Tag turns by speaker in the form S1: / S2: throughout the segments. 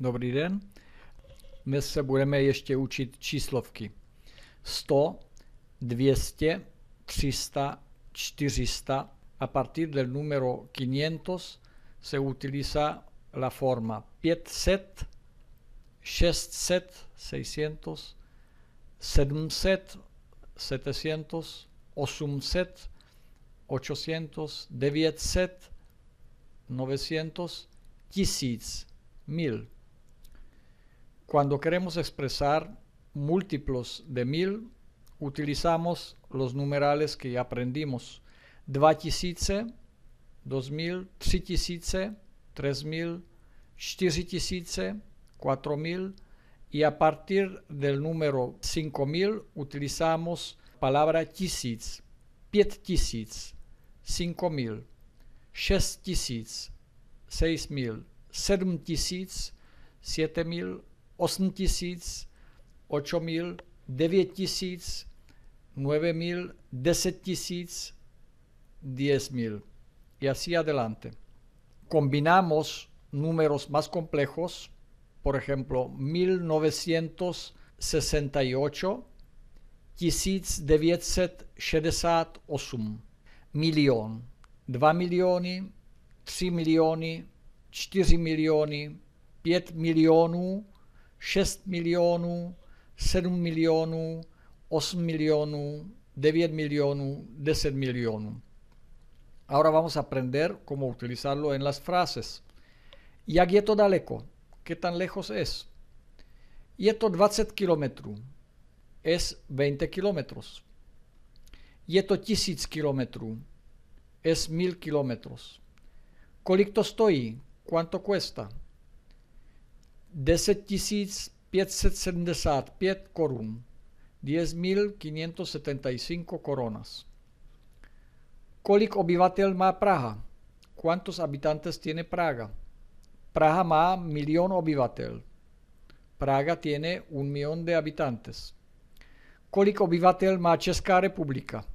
S1: Dobrý den. Dnes se budeme ještě učit číslovky. 100, 200, 300, 400. A partir del número 500 se utiliza la forma 500, 600, 600, 700, 700, 800, 800, 900, 900, 1000, 1000. Cuando queremos expresar múltiplos de 1000, utilizamos los numerales que ya aprendimos. 2000, 2000, 3000, 3000, 4000, 4000 y a partir del número 5000 utilizamos palabra 1000, 5000, 5000, 6000, 6000, 7000, 7000, 8000, 8000, 9000, 9000, 10000, 10.000 y así adelante. Combinamos números más complejos, por ejemplo, 1968, 1968, milion, 2 miliony, 3 miliony, 4 miliony, 5 milionů, 6 milionů, 7 milionů, 8 milionů, 9 milionů, 10 milionů. Ahora vamos a aprender cómo utilizarlo en las frases. Jak je to daleko? ¿Qué tan lejos es? Je to 20 kilometrů. Es 20 kilómetros. Je to 1000 kilometrů. Es 1000 kilómetros. Kolik to stojí? ¿Cuánto cuesta? 10 575 korun. 10.575 coronas. Kolik obyvatel má Praha? ¿Cuántos habitantes tiene Praga? Praha má 1 milión obyvatel. Praga tiene 1 milión de habitantes. Kolik obyvatel má Česká republika?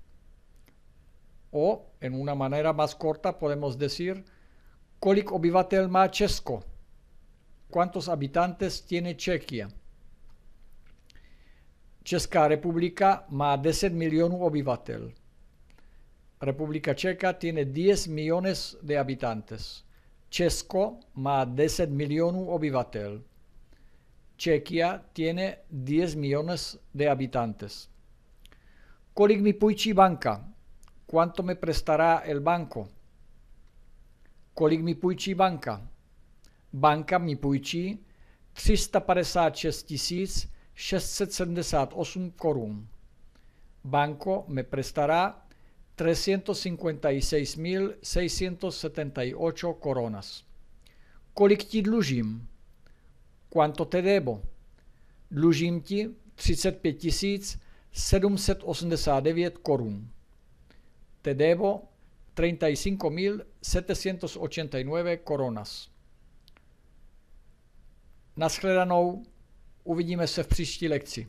S1: O, en una manera más corta, podemos decir, kolik obyvatel má Česko? ¿Cuántos habitantes tiene Čekia? Česká republika má 10 milionů obyvatel. República Checa tiene 10 millones de habitantes. Česko má 10 milionů obyvatel. Čekia tiene 10 millones de habitantes. Kolik mi půjčí banka? ¿Cuánto me prestará el banco? Kolik mi půjčí banka? Banka mi půjčí 356 678 korun. Banco me prestará 356.678 coronas. Kolik ti dlužím? ¿Cuánto te debo? Dlužím ti 35 789 korun. Te debo 35.789 coronas. Nashledanou, uvidíme se v příští lekci.